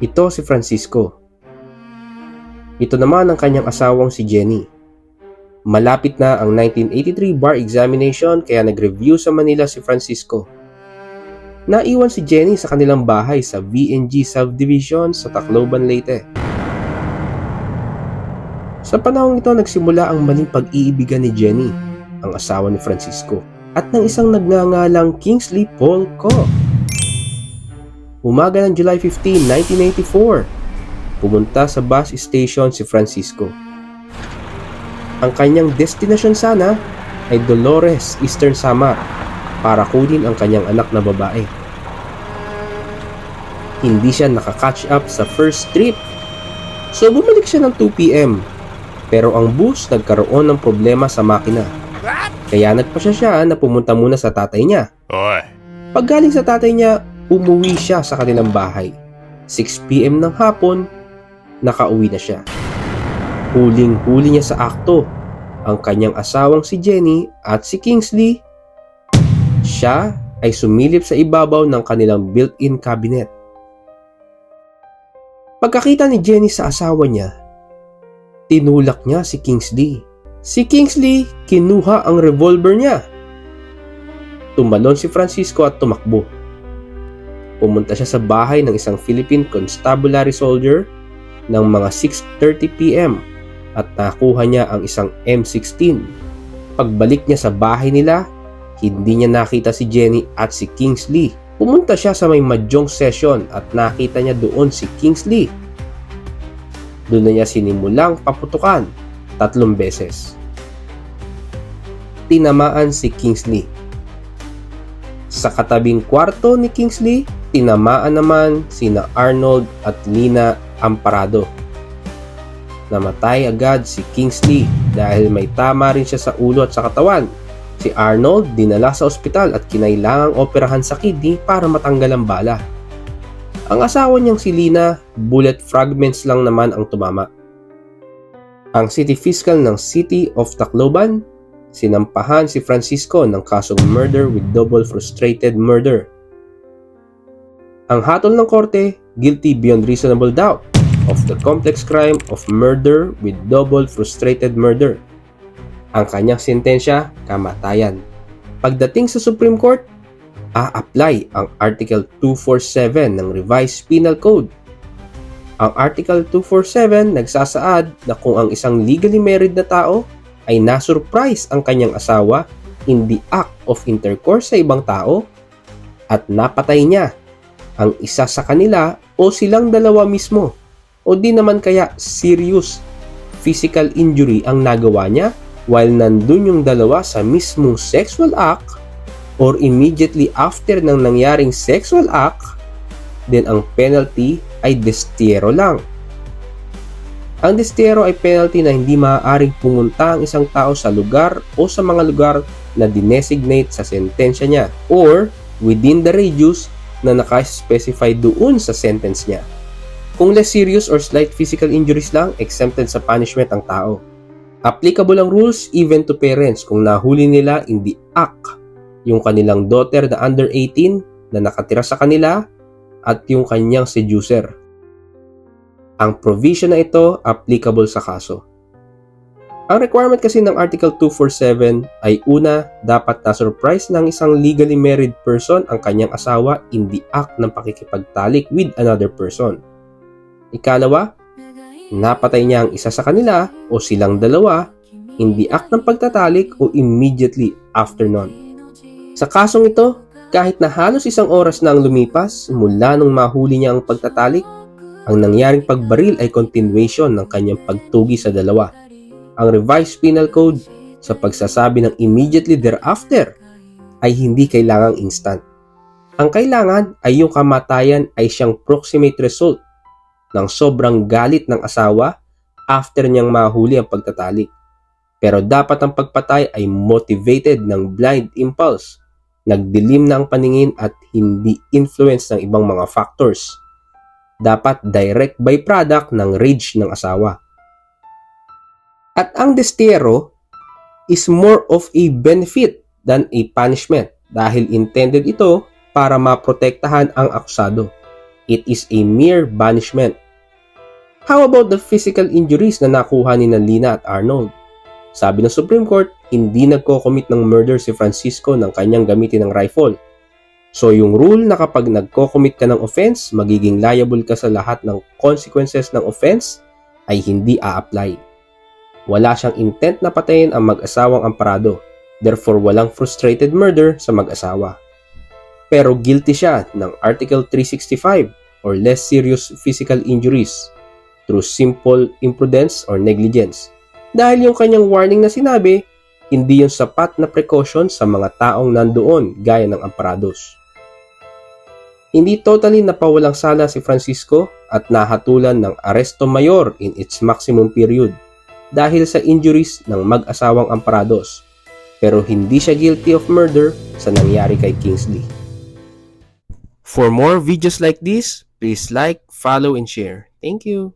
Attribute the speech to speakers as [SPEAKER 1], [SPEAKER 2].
[SPEAKER 1] Ito si Francisco. Ito naman ang kanyang asawang si Jenny. Malapit na ang 1983 bar examination kaya nag-review sa Manila si Francisco. Naiwan si Jenny sa kanilang bahay sa VNG Subdivision sa Tacloban, Leyte. Sa panahong ito nagsimula ang maling pag-iibigan ni Jenny, ang asawa ni Francisco, at ng isang nagngangalang Kingsley Paul Co. Umaga ng July 15, 1984, pumunta sa bus station si Francisco. Ang kanyang destinasyon sana ay Dolores, Eastern Samar para kunin ang kanyang anak na babae. Hindi siya nakakatch up sa first trip, so bumalik siya ng 2 p.m. Pero ang bus nagkaroon ng problema sa makina. Kaya nagpasya siya na pumunta muna sa tatay niya. Paggaling sa tatay niya, umuwi siya sa kanilang bahay. 6 p.m. ng hapon, nakauwi na siya. Huling-huli niya sa akto ang kanyang asawang si Jenny at si Kingsley. Siya ay sumilip sa ibabaw ng kanilang built-in cabinet. Pagkakita ni Jenny sa asawa niya, tinulak niya si Kingsley. Si Kingsley kinuha ang revolver niya. Tumalon si Francisco at tumakbo. Pumunta siya sa bahay ng isang Philippine Constabulary soldier ng mga 6:30 p.m. at nakuha niya ang isang M16. Pagbalik niya sa bahay nila, hindi niya nakita si Jenny at si Kingsley. Pumunta siya sa may mahjong session at nakita niya doon si Kingsley. Doon na niya sinimulang paputukan 3 beses. Tinamaan si Kingsley. Sa katabing kwarto ni Kingsley, tinamaan naman sina Arnold at Lina Amparado. Namatay agad si Kingsley dahil may tama rin siya sa ulo at sa katawan. Si Arnold dinala sa ospital at kinailangang operahan sa kidney para matanggal ang bala. Ang asawa niyang si Lina, bullet fragments lang naman ang tumama. Ang City Fiscal ng City of Tacloban, sinampahan si Francisco ng kasong murder with double frustrated murder. Ang hatol ng korte, guilty beyond reasonable doubt of the complex crime of murder with double frustrated murder. Ang kanyang sentensya, kamatayan. Pagdating sa Supreme Court, a-apply ang Article 247 ng Revised Penal Code. Ang Article 247 nagsasaad na kung ang isang legally married na tao ay nasurprise ang kanyang asawa in the act of intercourse sa ibang tao at napatay niya ang isa sa kanila o silang dalawa mismo, o di naman kaya serious physical injury ang nagawa niya while nandun yung dalawa sa mismong sexual act or immediately after ng nangyaring sexual act, then ang penalty ay destierro lang. Ang destierro ay penalty na hindi maaaring pumunta ang isang tao sa lugar o sa mga lugar na dinesignate sa sentensya niya or within the radius na naka-specify doon sa sentence niya. Kung less serious or slight physical injuries lang, exempted sa punishment ang tao. Applicable ang rules even to parents kung nahuli nila in the act yung kanilang daughter na under 18 na nakatira sa kanila at yung kanyang seducer. Ang provision na ito applicable sa kaso. Ang requirement kasi ng Article 247 ay una, dapat na-surprise ng isang legally married person ang kanyang asawa in the act ng pakikipagtalik with another person. Ikalawa, napatay niya ang isa sa kanila o silang dalawa in the act ng pagtatalik o immediately after nun. Sa kasong ito, kahit na halos 1 oras na ang lumipas mula nung mahuli niya ang pagtatalik, ang nangyaring pagbaril ay continuation ng kanyang pagtugi sa dalawa. Ang Revised Penal Code sa pagsasabi ng immediately thereafter ay hindi kailangang instant. Ang kailangan ay yung kamatayan ay siyang proximate result ng sobrang galit ng asawa after niyang mahuli ang pagtatalik. Pero dapat ang pagpatay ay motivated ng blind impulse, nagdilim na ang paningin at hindi influence ng ibang mga factors. Dapat direct byproduct ng rage ng asawa. At ang destierro is more of a benefit than a punishment dahil intended ito para maprotektahan ang akusado. It is a mere banishment. How about the physical injuries na nakuha ni Lina at Arnold? Sabi ng Supreme Court, hindi nagko-commit ng murder si Francisco nang kanyang gamitin ng rifle. So yung rule na kapag nagko-commit ka ng offense, magiging liable ka sa lahat ng consequences ng offense ay hindi a-apply. Wala siyang intent na patayin ang mag-asawang Amparado, therefore walang frustrated murder sa mag-asawa. Pero guilty siya ng Article 365 or less serious physical injuries through simple imprudence or negligence. Dahil yung kanyang warning na sinabi, hindi yung sapat na precaution sa mga taong nandoon gaya ng Amparados. Hindi totally napawalang sala si Francisco at nahatulan ng aresto mayor in its maximum period dahil sa injuries ng mag-asawang Amparados, pero hindi siya guilty of murder sa nangyari kay Kingsley. For more videos like this, please like, follow, and share. Thank you.